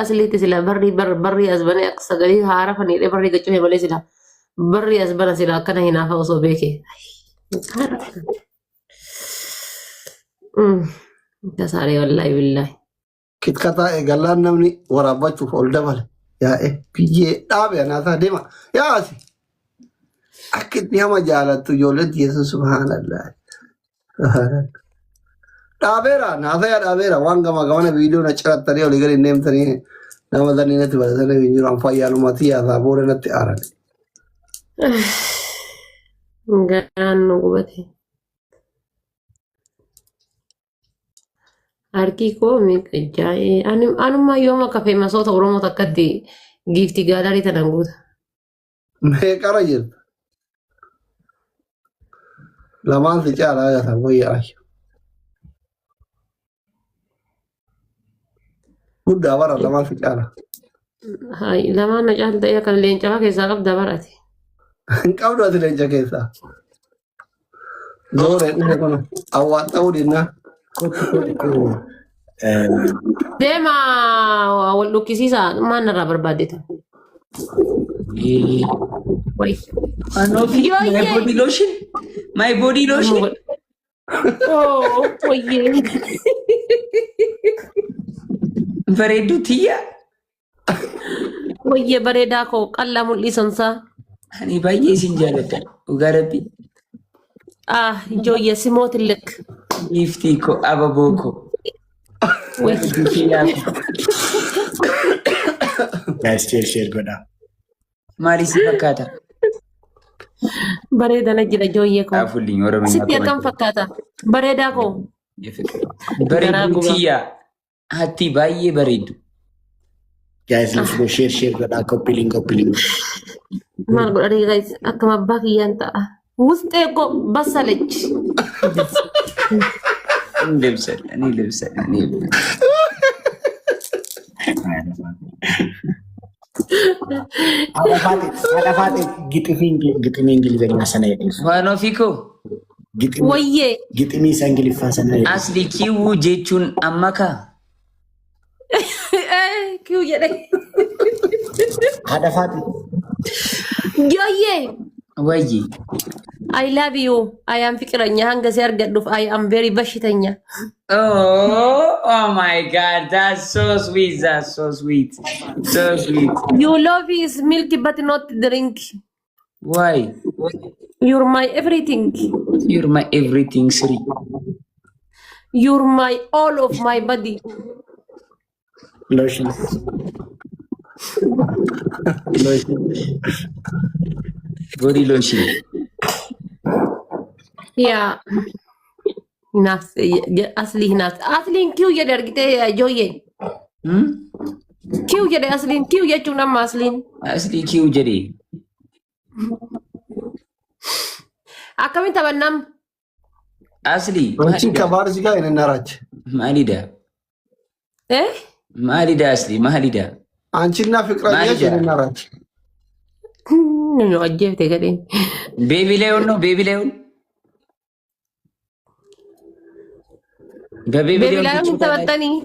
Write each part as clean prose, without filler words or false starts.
asliitti sila barri as bane akka sagalee haara faniidhee barri gaccuu malee sila barri as bana sila akkana hinaafa osoo beekee. Kasaalee wallaahi billaahi. Kitkataa eegallaan namni waraabbachuuf ol dabale yaa'e biyyee dhaabe anaataa deema yaasi akka itti hama jaalattu ijoolletti yesuus subhaanallah. Dhaabeera naataa dhaabeera waan gamana viidiyoo na cirattanii olii gadi deemtanii nama danii natti baratanii hin jiru anfayyaalumatti yaasaa booda natti aaran. Garaan nu gubate. Harki koo miidhagee anuma yooma kafee masoota Oromoo takkatti giiftii gaalarii tanan guuta. Meeqara jirta? Lamaan si caalaa gata wayyaa. Guddaa bara lamaan si caalaa. Lamaan na caalta kan leencaa keessaa qabda barate. Hin qabdu ati leenca keessaa. Zooree dhufe kun awwaan ta'uu dinnaa. Deema wal dhukkisiisaa maal narraa barbaaddeetu? My body lotion. Oh, oye. Bareedu tiyya. Oye bareedaa koo qallaa mul'isansaa. Ani baay'ee isin jaalladha. Dhugaa rabbi. Ijoollee simootillee. Giiftii koo ababoo koo. Guys, share godhaa. Maali si fakkaata? Bareedana jira ijoollee koo. Afulliin Oromoo. Sitti akkam fakkaata? Bareedaa koo. Bareedu tiyya. Hatti baay'ee bareedu. Guys, let's go share godhaa. Copy link. Maal godhanii guys akkam abbaa kiyyaan ta'a. Wustee koo basalechi. Ani lebsan. Ada Fatih gitimi Ingiliznya sana ya. Waan ofii koo. Wayyee. Gitimi isa Ingiliffaa sana ya. Asli kiwuu jechuun amma kaa. Kiwuu jedhee. Ada Fatih. Yooyyee. Wayyi. I love you. I am fikiranya hanga si argadhuuf I am very bashitanya. Oh my God, that's so sweet. You love is milk but not drink. Why? You're my everything. You're my everything, Sri. You're my all of my body. Lotion. Body lotion. Yeah. Asliin kiu jedhe argitee ijoollee. Kiu jedhe asliin kiu jechuun amma asliin. Asli kiwuu jedhee. Akkamiin taphannam? Asli. Wanti kabaar si gaa inni naraach. Maalidha? Maalidha asli maalidha? Anchinnaa fiqiranii jedhe naraach. Nunu ajjeefte gadheen. Baby Leon no baby Leon. Baby Leon hin taphattanii?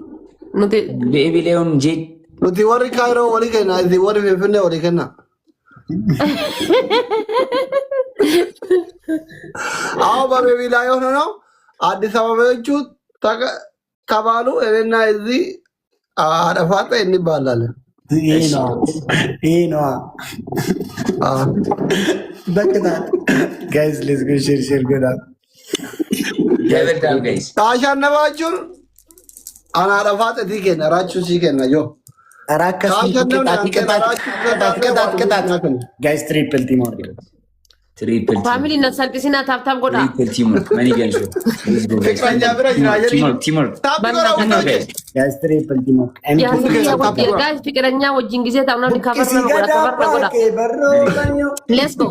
Nuti. Baby Leon je. Nuti warri kaayiroo walii kenna itti warri finfinnee walii kenna. Baby Leon no Addis Ababa jechuun kabaalu eenyuun izi adafata inni baalale. Guys, let's go share godhaa. Guys. Taashaan nama jechuun ana adafata itti kenna raachuu si kenna yoo. Guys, triple team order. Family na salphisina taaptaap godhaa. Triple team. Mani gansho. Teamwork. Guys, triple team order. Guys, fikiranya wajjin gisee taa'u namni kabar nama godha. Let's go.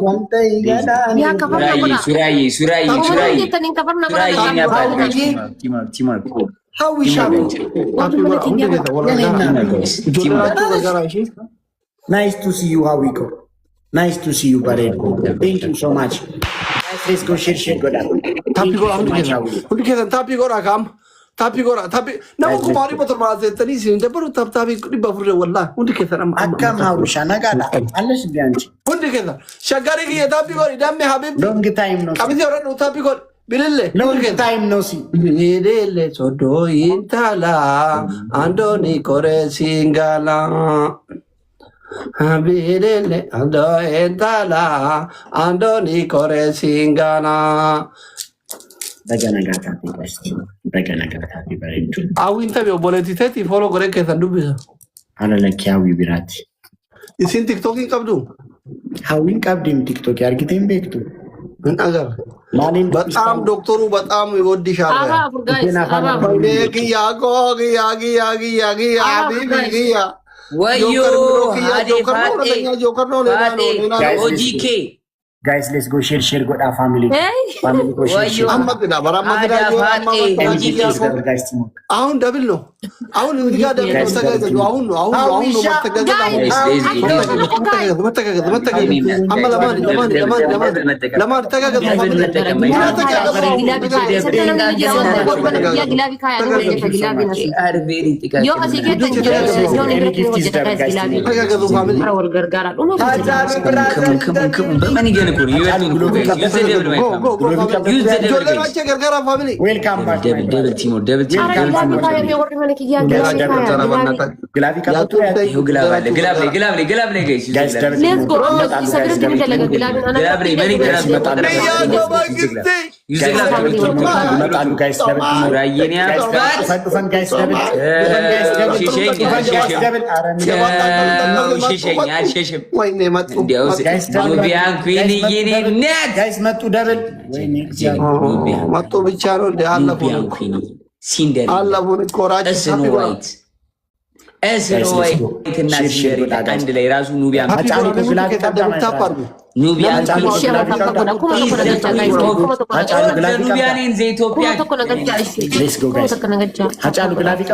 Yaa kabar nama godha. Suraayi. Jettaniin kabar nama godha. Teamwork. How we shall Nice to see you, Hawiko. Nice to see you, Bared. Thank you so much. Guys, let's go share godhaa. Tapi go hundi kesan tapi go rakam ታፒ ጎራ ታፒ ነው ኩማሪ በተማዘ ተኒስ እንደበሩ ታፕታቢ ዲባፍረ ወላ ሁንዲ ከተራም አካም ሀውሻ ነጋዳ አለሽ ቢያንቺ ሁንዲ ከታ ሸጋሪ ታፒ ጎሪ ዳሜ ሀቢብ ሎንግ ታይም ነው ቀብዚ ወረዱ ታፒ ጎሪ ቢልለ ሎንግ ታይም ነው ሲ ሄደለ ሶዶ ይንታላ አንዶኒ ኮሬ ሲንጋላ ቢልለ አንዶ ይንታላ አንዶኒ ኮሬ ሲንጋላ Awin tabi oboleti teti follow gore kesan dubisa. Ala laki hawi birati. Isin TikTokin kabdu. Hawin kabdim TikTok argitin bektu. Min agar. Malin በጣም ዶክተሩ በጣም ይወድሻል። Guys, let's go share go our family. Family go share. አሁን ደብል ነው። አሁን እንግዲህ ደብል ነው። ተጋገዙ። አሁን ነው Welcome back. Devil Timo.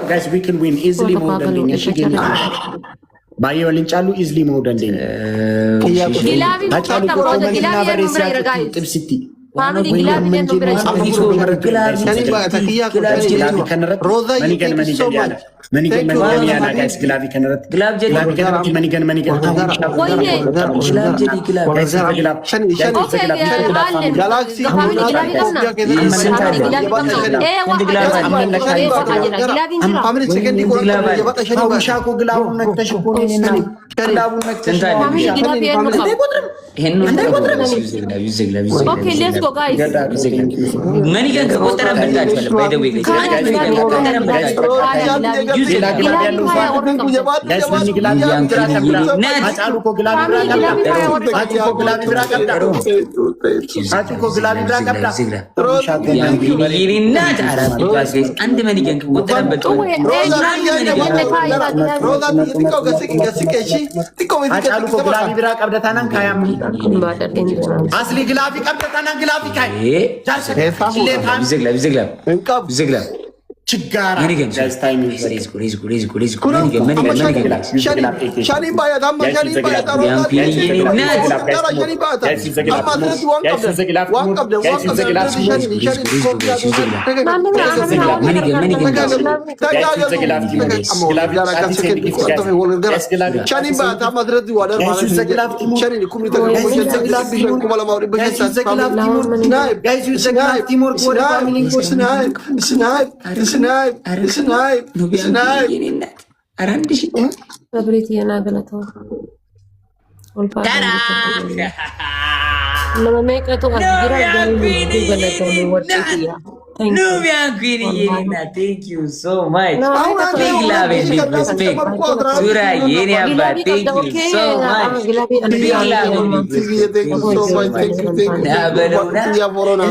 Guys, we can win easily more than Bayo Linchalu easily more than Okay, let's go, guys. Many can go by the way. Asli gilafi kabda tanan gilafi kai. Zigla. Chigara. Guys, time is Shani baya damma shani baya Snipe. Favorite yana galato. Nama make to agira Nubian Queen, thank you so much. Big love and big respect. Sura Yenia, thank you so much. Big love and big respect.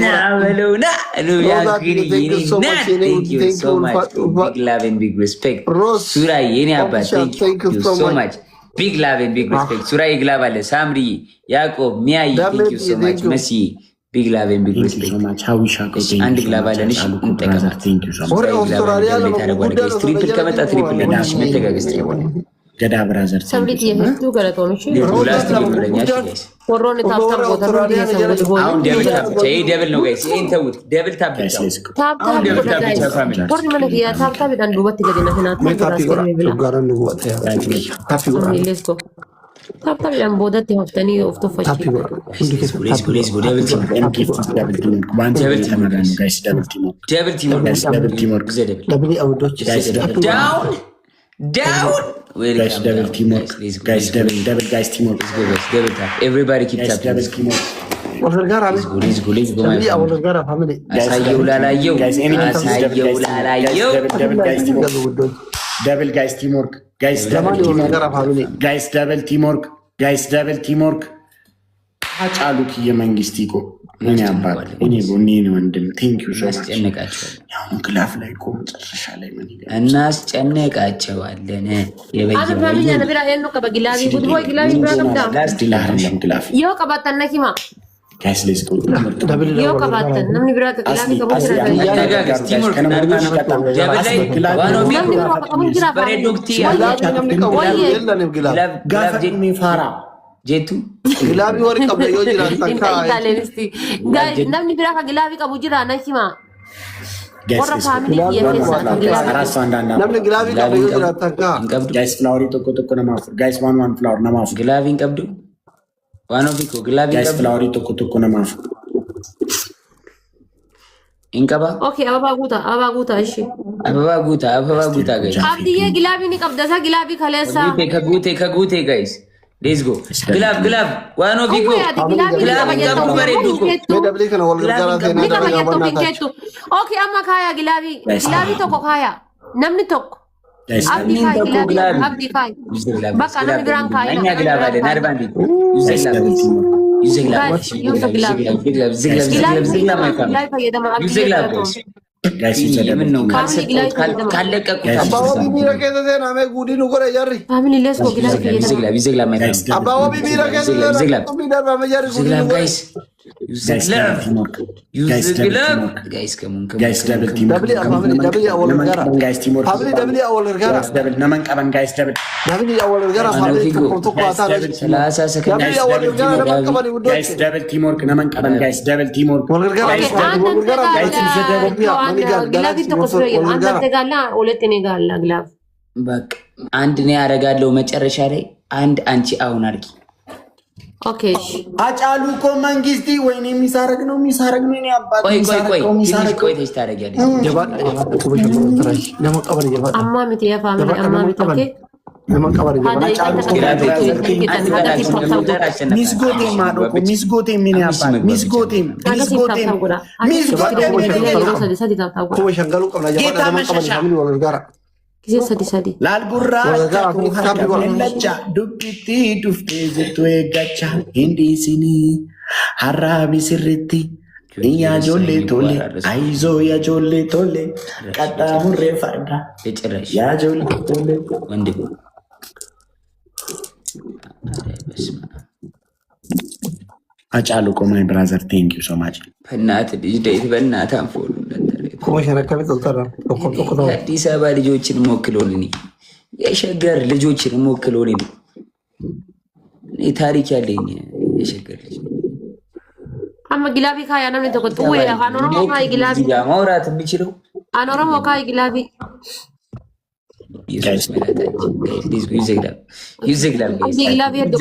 Nabaluna, Nubian Queen, thank you so much. Big love and big respect. Sura Yenia, thank you so much. Big love and big respect. Sura Iglabale, Samri, Yakob, Mia, thank you so much. Messi. Big love and big respect. And global and triple ገዳ ብራዘር ሰብሪት የህቱ ገለቶንሽ ላስት ይብረኛ ጋይስ ወሮን ታፕታፕ ቦታ ነው የሰውት ጎል አሁን ደብል ታፕ ቻይ ደብል ነው ጋይስ ይሄን ተውት ደብል ታፕ ብቻ ታፕታፕ ጋይስ ወር ማለት ያ ታፕታፕ ዳን ዱበት ገደና ተናት ጋራን ወጥ ታፒ ጎራ ሌስኮ ታፕታፕ ያን ቦዳት ይወፍተኒ ኦፍቶ ፈቺ ታፒ ጎራ ሌስ ጎ ደብል ቲም ደብል ቲም ወርክ ዘደብል ደብል አውዶች down guys double teamwork guys double guys teamwork double tap everybody keep guys tapping double teamwork ወልገር ጋራ let's go ደብል አውለር ጋራ ፋሚሊ አሳየው ላላየው አሳየው ላላየው double guys teamwork double guys teamwork guys double teamwork guys double teamwork guys double teamwork አጫሉት የመንግስት ይቆ እኔ አባት እኔ ጎኔ ነው ወንድም ቴንክ ዩ ሶ ማች አስጨነቃቸው ያው ክላፍ ላይ ቆም ጨርሻ ላይ ምን ይላል እናስጨነቃቸዋለን አብ ፋሚሊ ነብራ የኑ ከበግላቢ ጉድቦይ ግላቢ ብራከምዳ ላስቲላህም ክላፍ ዮ ከባተና ኪማ ጋይስ ሌትስ ጎ ደብል ዮ ከባተን ነምኒ ብራ ከግላቢ ከቦትራ ያጋጋስ ቲም ወርክ ደብል ላይ ዋኖ ቢ በሬዶክቲ ጋፋ ሚፋራ ጄቱ ግላቢ ወር ቀበለ ዮ ጅራ ታካ ጋይስ ነምኒ ብራ ከግላቢ ከቡጅራ ናኪማ ወራ ጋይስ ፋሚሊ የፈሳ ግላቢ አራስ አንዳንዳ ነምን ግላቢ ቀበለ ዮ ጅራ ታካ ጋይስ ፍላወሪ ቶኮ ነማፍ ጋይስ ዋን ፍላወር ነማፍ ግላቪን ቀብዱ ዋኖ ቢኮ ግላቪን ጋይስ ቀብዱ ፍላወሪ ቶኮ ነማፍ እንቀባ ኦኬ አበባ ጉታ እሺ አበባ ጉታ ጋይስ አብዲዬ ግላቢን ቀብደሳ ግላቢ ከለሳ ከጉቴ ጋይስ ሌትስ ጎ ግላብ ዋኖ ቢኮ ግላብ ቀብዱ በሬዱኮ ደብል ከነ ወልገር ጋራ ተና ዳጋ ባናታ ኦኬ አማ ካያ ግላቢ ቶኮ ካያ ነምኒ ቶኮ ጋይስ አብዲ ካይ ግላቢ አብዲ ካይ በቃ ነምኒ ብራን ካይ እኛ ግላብ አለ ናርባንዲ ጋይስ ምን ነው ካለቀቁ አባው ቢቢራ ከዘና ማይ ጉዲ ነው ጎረ ያሪ ፋሚሊ ሌስ ኮ ግላቢ አባው ቢቢራ ከዘና ሚዳር ባመያሪ ጉዲ ነው ጋይስ ደብል አወለር ጋራ ጋይስ ቲምወርክ ፋሚሊ ደብል አወለር ጋራ ደብል ነመን ቀበን ጋይስ ደብል ጋራ ፋሚሊ ኮንቶ ቋታ ደብል አወለር ጋራ ነመን ቀበን ጉዲ ጋይስ ደብል ቲምወርክ ነመን ቀበን ጋይስ ደብል ቲምወርክ ወለር ጋራ ግላቢ ቶኮ ስለ አንተ ተጋላ ሁለተኛ ጋላ ግላብ በቃ አንድ ነው ያረጋለው መጨረሻ ላይ አንድ አንቺ አሁን አርጊ ኦኬ እሺ አጫሉ እኮ መንግስቲ ወይኔ የሚሳረግ ነው እኔ አባት ቆይ ታረጋለሽ አማሚት የፋሚሊ አማሚት ኦኬ ሚስጎቴ ማዶኮ ሚስጎቴ ምን ያባል ሚስጎቴ ሸንገሉ ቀብላ ጌታ መሸሻ ላልጉራ ለቻ ዱብቲ ዱፍቴ ዝቶ የጋቻ እንዲሲኒ ሀራቢ ስርቲ ያጆሌ ቶሌ አይዞ ያጆሌ ቶሌ ቀዳሙሬ ፋዳ ያጆሌ ቶሌ ወንድም አጫሉ እኮ ማይ ብራዘር ቴንክ ዩ ሶ ማች በእናት ልጅ ደይት በእናት አንፎሉ አዲስ አበባ ልጆችን ሞክሎልኝ የሸገር ልጆችን ሞክሎልኝ ታሪክ ያለኝ የሸገር ልጅ አማ ግላቢ ካያ ነምን ተቆጡ ወይ አኖረሞ ካይ ግላቢ ማውራት የሚችለው አኖረሞ ካይ ግላቢ ኢየሱስ መላታችን ይዘግላል ግላቢ ሄዶ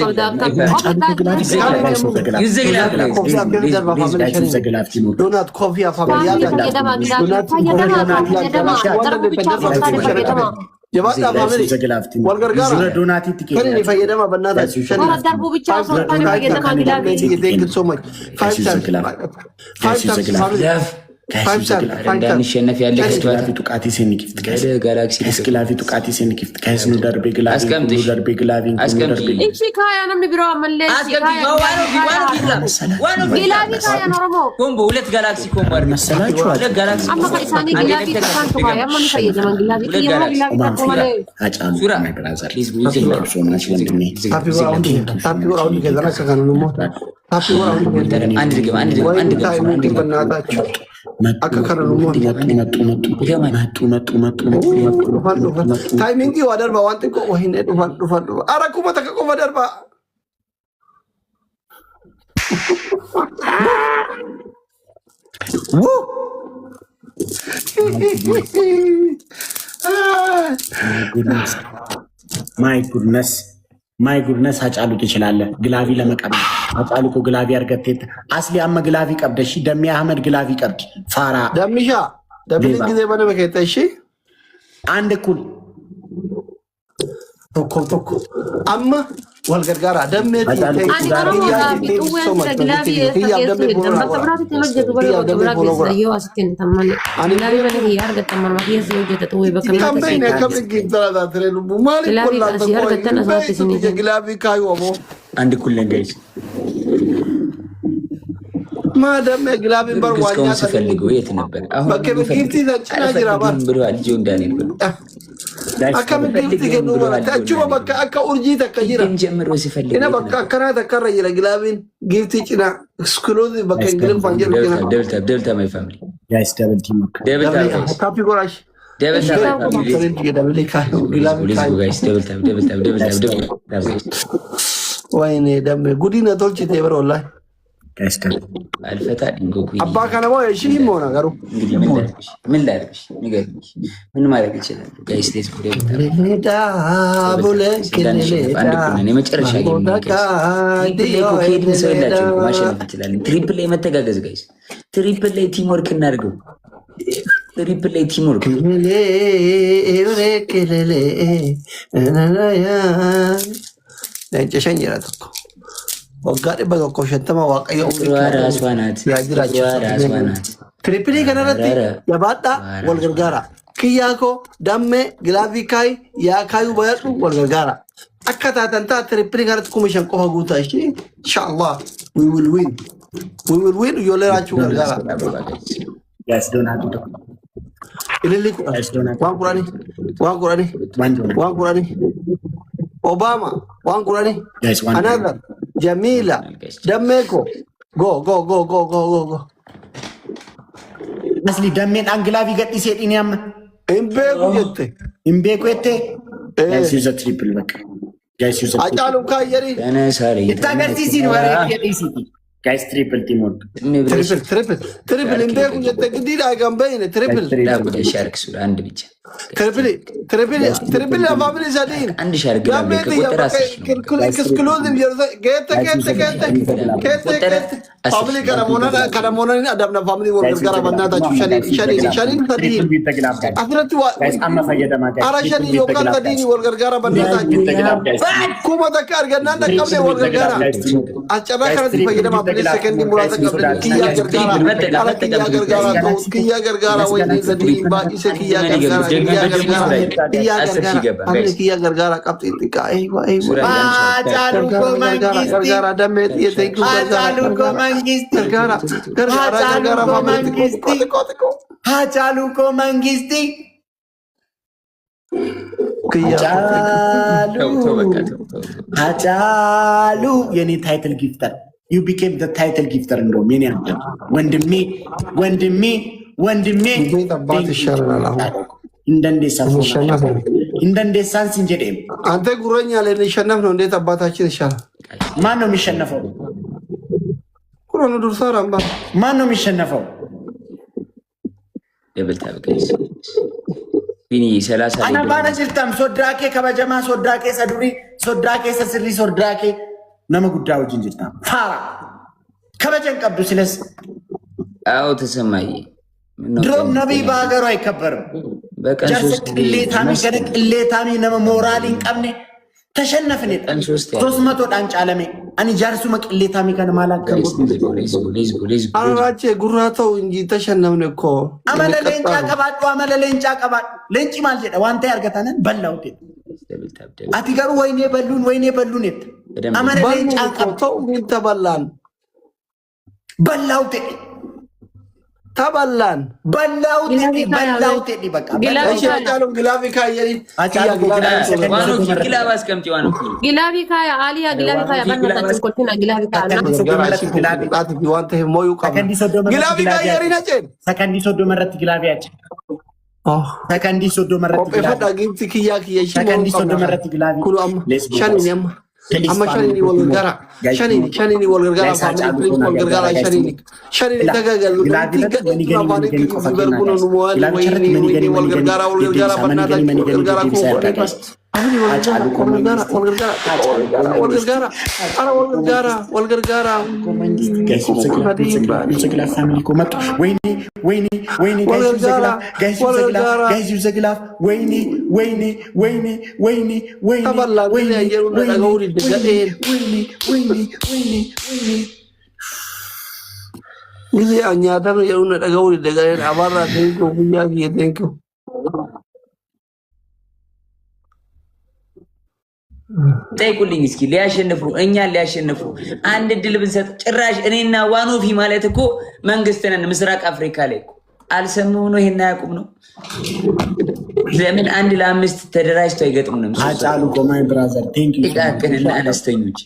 ዶናት ኮፊ ፋሚሊ የባጣ ፋሚሊ ወልገር ጋራ ዶናቲ ቲኬት ከኔ ፈየደማ በእናታችሁ ሸኔ ደርቡ ብቻ ሶርታኒ ፈየደማ ግላቢ ቴንክ ዩ ሶ ማች 5 እንዳንሸነፍ ያለ እስኪላፊ ጡቃቲ ሴኒኪፍት ጋላክሲ እስኪላፊ ጡቃቲ ሴኒኪፍት ከስኑ ደርቤ ግላቪ ደርቤ ግላቪ እሺ ካያ ነምን ቢሮ መለስ ግላቢ ካያ ኖርሞ ኮምቦ ሁለት ጋላክሲ ኮምቦ መሰላችሁ ሁለት ጋላክሲ አማ ከኢሳኒ ግላቢ ተካንቱ ካያ ማን ፈየደማ ግላቢ ይሄማ ግላቢ ተቆመለ አጫሉ ሱራ ማይ ብራዘር ሶ ማች ወንድሜ ታፒ ወራውን ከዘና ከካኑ ነው አንድ ድግም በእናታችሁ ታይሚንግ ዋደርባ ዋንት እኮ ወይኔ ዱፋ አረኩማ ተከቆፈ ደርባ ማይ ጉድነስ አጫሉ ትችላለህ። ግላቪ ለመቀበል አጫሉ እኮ ግላቪ አርገቴት አስሊ አመ ግላቪ ቀብደሽ ደሚ አህመድ ግላቪ ቀብድ ፋራ ደሚሻ ደብል ጊዜ በነበከተ እሺ አንድ ኩል ቶኮ አማ ወልገርጋራ ደሜት አንድ ኩል ነገርሽ ማደም ግላቢን በርዋኛ ሲፈልገው የት ነበር? አሁን በከብኪቲ ተጭና ጅራባ ብሏል። ጆ እንዳኔል ብሎ አከምኪቲ ገኑ ወራታቹ በቃ አከ ኡርጂ ተከጅራ ጀምሮ ሲፈልግ እና በቃ ከራ ተከራ ይለ ግላቢን ጊፍቲ ጭና ኤክስክሉዚቭ በቃ እንግሊዝ ፋንጀር ጭና ደብልታ ማይ ፋሚሊ ጋይስ ደብል ቲም ደብልታ ካፒ ጎራሽ ደብልታ ወይኔ ደም ጉዲና ቶልቺ ተብሮ ወላሂ አልፈታ እንጎኩ አባ ካነባ እሺ ሆነ ነገሩ ምን ላድርግሽ ንገሪኝ ምን ማድረግ ይችላል ጋይስ ሌትስ ጎ ሌዳ ቡለን ከሌዳ የመጨረሻ ጌም ሰው የላቸው ማሸነፍ እንችላለን ትሪፕል ላይ መተጋገዝ ጋይስ ትሪፕል ላይ ቲም ወርክ እናድርገው ትሪፕል ላይ ቲም ወርክ ለእንጨሸኝ ይራተኩ ወጋዴ በጎኮ ሸተማ ዋቀየው ራስዋናት ትሪፕሊ ከነረቲ የባጣ ወልገርጋራ ክያኮ ደሜ ግላቪካይ ያካዩ በያጡ ወልገርጋራ አከታተንታ ትሪፕሊ ከረት ኩመሸን ቆፈ ጉታ እሺ ኢንሻአላህ we will win ዮለራችሁ ገርጋራ guys don't have to ኢልሊኩ ዋንቁራኒ ኦባማ ዋንቁራኒ አናዘር Jamila, Dameko, go. Asli damen anglavi gatti sediniam. Imbeku jette. Guys use a triple back. Guys use a triple. Achalu kayeri. Itagarti sin ware yedisi. Guys triple teamwork. Triple imbeku jette gidira gambayne triple. ዳብደ ሻርክ ሱራ አንድ ብቻ ትሪፕል አፋብሪ ሰዲን አንድ ሻርክ ዳብደ ከቁጥር አስሽ ኤክስክሉዚቭ ጌተ ፋሚሊ ከረሞና አዳምና ፋሚሊ ወርገር ጋር በእናታችሁ ሸኒ ሰዲን አስረት አራ ሸኒ ዮካል ሰዲን ወርገር ጋር በእናታችሁ ኩማ ተካ አርገና እንደቀብለ ወርገር ጋር አጨራ ከረት ፈየደማ ፕሊስ ሰከንድ ሙራተ ቀብለ ኪያ ገርጋራ ወይ ሰዲን ባቂሰ ኪያ ገርጋራ ቀብጢ ጥቃ Hachaluko mangisti Hachalu yeni title gifter you became the title gifter እንደውም የኔ አንተ ወንድሜ እንደንዴሳን ሲንጀዴም አንተ ጉረኛ ላይ ሸነፍ ነው እንዴት አባታችን ይሻላል ማን ነው የሚሸነፈው ቁርአኑ ዱርሳ ራምባ ማን ነው የሚሸነፈው ደብልታ በቀይስ ቢኒ 30 አና ባና ጅልታም ሶድራኬ ከበጀማ ሶድራኬ ሰዱሪ ሶድራኬ ሰስሪ ሶድራኬ ነመ ጉዳው ጅንጅልታም ፋራ ከበጀን ቀብዱ ስለስ አው ተሰማይ ድሮም ነብይ በሀገሩ አይከበርም በቀን 3 ቅሌታሚ ነመ ሞራሊን ቀብኔ ተሸነፍኔ 300 ዳንጫ አለሜ አኒ ጃርሱ መቅሌታሚ ከነ ማላከም አራቼ ጉራታው እንጂ ተሸነፍኔ እኮ አመለለንጫ ቀባጡ ለንጪ ማልጀ ዋንታ ያርገታነን በላውት አቲገሩ ወይኔ በሉን አመለለንጫ ቀባጡ ምን ተበላን በላውት ተበላን በላውት በቃ ግላቪ ካየሪ ግላብ አስቀምጪ ዋኑ ግላቪ ካያ አሊያ ግላቪ ካያ በእናታችን ኮልቲና ግላቪ ካያ ግላቪ ካየሪ ነጭን ሰከንዲ ሶዶ መረት ግላቪያች ሰከንዲ ሶዶ መረት ግላቪ ሰከንዲ ሶዶ መረት ግላቪ ኩሉ amma shanini walgargara shanini walgargara family walgargara shanini tagagal walgargara banata walgargara ko walgargara ጊዜ አኛታን የሆነ ደጋው ደጋን አባራ ቴንኩ ሁያ ቴንኩ ጠይቁልኝ እስኪ ሊያሸንፉ እኛን ሊያሸንፉ አንድ ድል ብንሰጥ ጭራሽ እኔና ዋኖፊ ማለት እኮ መንግስት ነን ምስራቅ አፍሪካ ላይ አልሰማው ነው ይሄን ያቁም ነው ለምን አንድ ለአምስት ተደራጅቶ አይገጥሙንም አጫሉ ቆማይ ብራዘር ቴንክ ዩ ጥቃቅንና አነስተኞች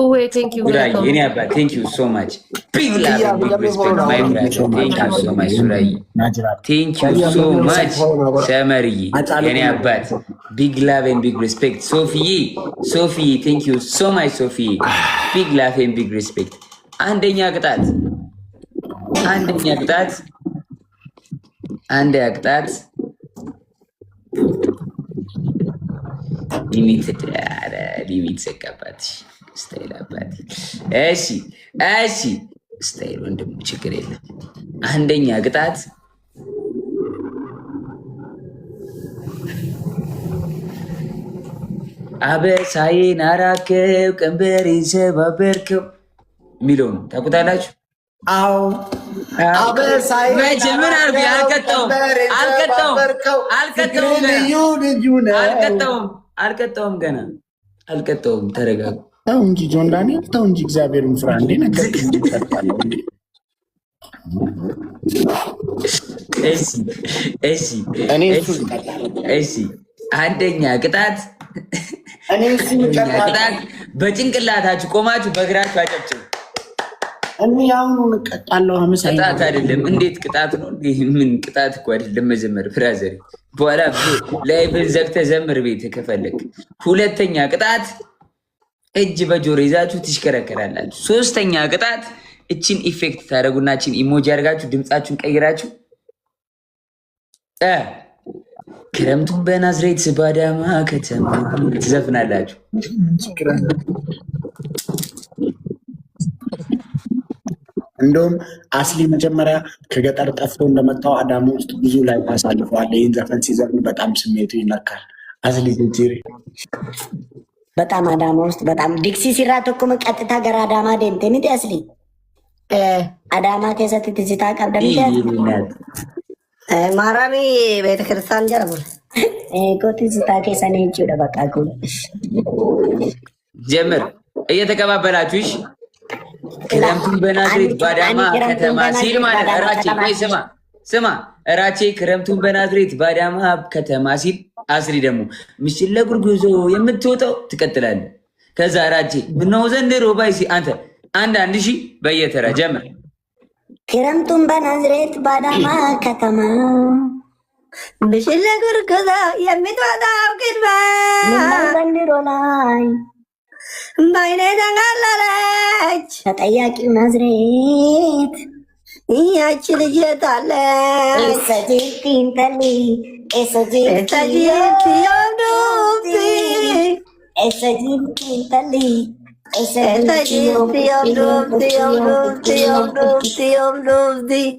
ኦዌ ቴንክ ዩ የኔ አባ ቴንክ ዩ ሶ ማች ቢግ ላቭ ቢግ ሪስፔክት ማይ ብራዘር ቴንክ ዩ ሶ ማች ሱራይ ቴንክ ዩ ሶ ማች ሰመሪ የኔ አባት ቢግ ላቭ ኤንድ ቢግ ሪስፔክት ሶፊ ቴንክ ዩ ሶ ማች ሶፊ ቢግ ላቭ ኤንድ ቢግ ሪስፔክት አንደኛ ቅጣት ሊሚት ዘጋባት ስታይል አባት እሺ ስታይል ወንድም ችግር የለም አንደኛ ቅጣት አበሳዬን አራከው ቀንበሬን ሰባበርከው የሚለው ነው ታውቁታላችሁ አዎ ምን አርጉ አልቀጣውም ገና አልቀጣውም ተረጋጉ ተው እንጂ ጆን ዳንኤል ተው እንጂ እግዚአብሔርን ፍራ እንዴ ነገር እሺ አንደኛ ቅጣት በጭንቅላታችሁ ቆማችሁ በእግራችሁ አጨብጭቡ ያውኑ እንቀጣለው ቅጣት አይደለም እንዴት ቅጣት ነው ምን ቅጣት እኮ አይደለም መጀመር ፍራዘሪ በኋላ ላይቭን ዘግተህ ዘምር ቤት ከፈለክ ሁለተኛ ቅጣት እጅ በጆሮ ይዛችሁ ትሽከረከራላችሁ ሶስተኛ ቅጣት እቺን ኢፌክት ታደርጉና እቺን ኢሞጂ አድርጋችሁ ድምጻችሁን ቀይራችሁ ክረምቱን በናዝሬት ባዳማ ከተማ ትዘፍናላችሁ እንደውም አስሊ መጀመሪያ ከገጠር ጠፍቶ እንደመጣው አዳማ ውስጥ ብዙ ላይ አሳልፈዋል። ይህን ዘፈን ሲዘፍን በጣም ስሜቱ ይነካል። አስሊ ጅሪ በጣም አዳማ ውስጥ በጣም ዲክሲ ሲራት እኮ ቀጥታ ገራ አዳማ ደምቴኒት አስሊ አዳማ ከሰት ትዝታ ቀብደምት ማራሚ ቤተክርስቲያን ጀርቡ እኮ ትዝታ ከሰኔ እንጂ ወደ በቃ እኮ ጀምር እየተቀባበላችሁ እሺ ክረምቱን በናዝሬት ባዳማ ከተማ ሲል ማለት እራቼ ወይ ስማ እራቼ ክረምቱን በናዝሬት ባዳማ ከተማ ሲል አስሪ ደግሞ ምሽት ለጉርጉዞ የምትወጣው ትቀጥላለህ። ከዛ እራቼ ምነው ዘንድሮ ባይሲ አንተ አንድ ሺህ በየተራ ጀምር። ክረምቱን በናዝሬት ባዳማ ከተማ ምሽት ለጉርጉዞ የምትወጣው ቅድማ ምነው ዘንድሮ ላይ ባይኔ ተንጋለለች ተጠያቂው ናዝሬት ያቺ ልጅ የታለች ሰጂቲን ተሊ ሰጂቲን ተሊ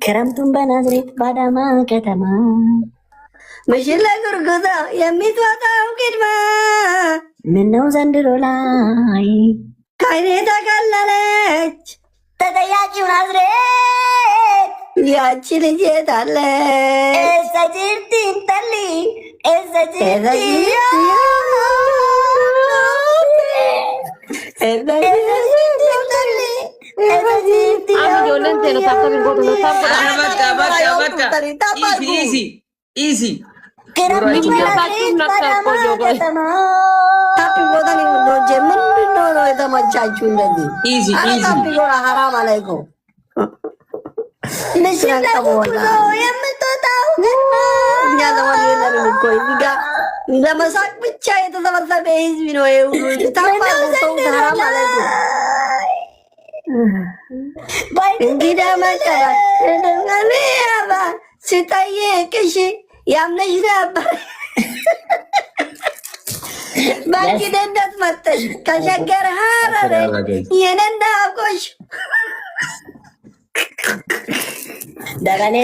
ክረምቱን በናዝሬት ባዳማ ከተማ ምሽት ለጉርጉዞ የምትወጣው ቅድማ ምነው ዘንድሮ ላይ ከዓይኔ ተቀለለች ተጠያቂው ናዝሬት ያቺ ልጅ የታለች ሰጂቲን ተሊ Easy. ለመሳቅ ብቻ የተሰበሰበ ህዝብ ነው። እንግዳ መጠራ ሲጠይቅሽ ያምነሽ ነበር። በእንግድነት መጥተሽ ከሸገር ሀረር የነና አብቆሽ ደበሌ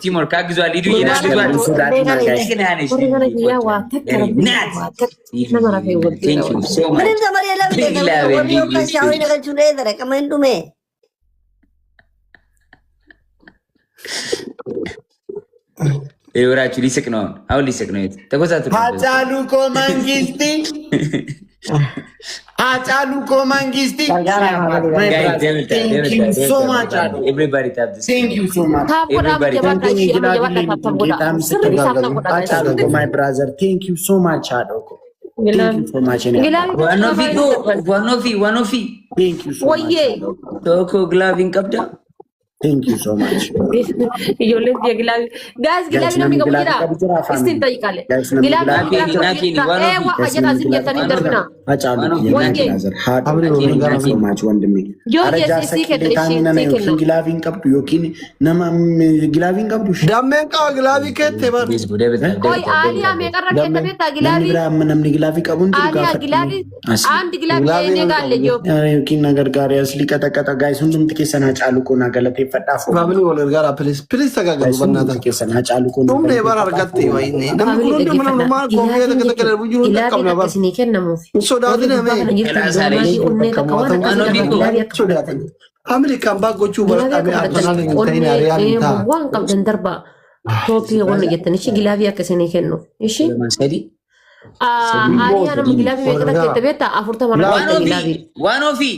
ቲሞርክ አግዟል። ወራችሁ ሊስቅ ነው። አሁን ሊስቅ ነው። ተቆጣጣሩ። ሃጫሉ እኮ መንግስቲ ሃጫሉ እኮ መንግስቲ Thank you so much. Yo les di Gilavi. Guys, Gilavi no me comida. Istin taikale. Gilavi. Aja nasib ya tani darbina. So much wonderme. Yo yes si ke drishi. Gilavi qabdu yokin nama Gilavi qabdu. Damme ka Gilavi ke tebar. Koi Alia me karra ke tabe ta Gilavi. Namni Gilavi qabun Alia Gilavi. And Gilavi ne galle jo. Yokin nagar gare asli kata kata guys hundum tike sana chalu ko na galate family wala gara please tagagalu banata kesana chalu ko tum ne bar argatti wayne nam kundo manam ma ko me da kala bujuru da kamna bas ni kennamu so da dina me america ba go chu bar ame atana ni tayna realita wan qab darba topi wala jetani shi gilavia kesene kenno ishi ali ana gilavi me kada ketabeta afurta mara gilavi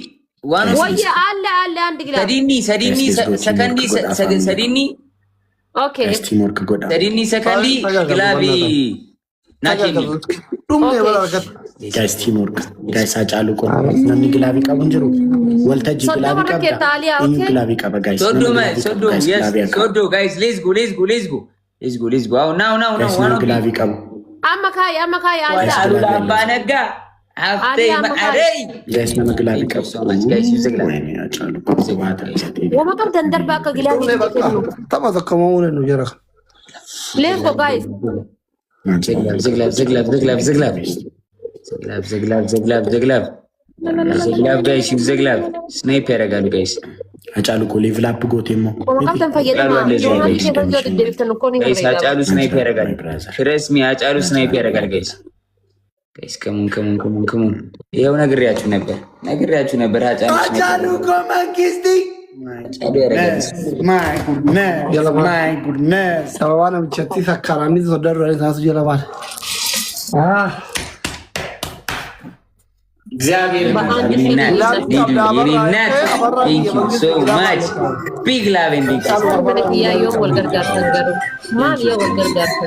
ويا على عندك لا سديني سكندي اوكي سديني سكندي كلابي ناكيني guys teamwork guys አጫሉ ቆ namni ግላቢ ቀቡንጅሩ ወልተጅ ግላቢ ቀባ ግላቢ ቀባ guys ሶዶ guys let's go now ግላቢ ቀቡ አማካይ አጫሉ ባነጋ አፍቴ ማአረይ guys namaglabi ka guys yuzagla وما قد ندربا كجلابي طبعا كمونه انه جرخ ليش جو جايز زغلاب guys yuzagla sniper ያረጋሉ guys አጫሉ እኮ ሌቭል አፕ ጎቴሞ وما قد تنفيدنا guys አጫሉ ስናይፐር ያረጋሉ ትረስ ሚ አጫሉ ስናይፐር ያረጋሉ guys guys come on ይሄው ነግሬያችሁ ነበር አጫሉ እኮ መንግስቲ my goodness ሰባዋን ብቻቲ ሰካራኒ ዘደረ ራሱ ይለባል እግዚአብሔር thank you so much big love and big يا يوم والغرغر ما يوم والغرغر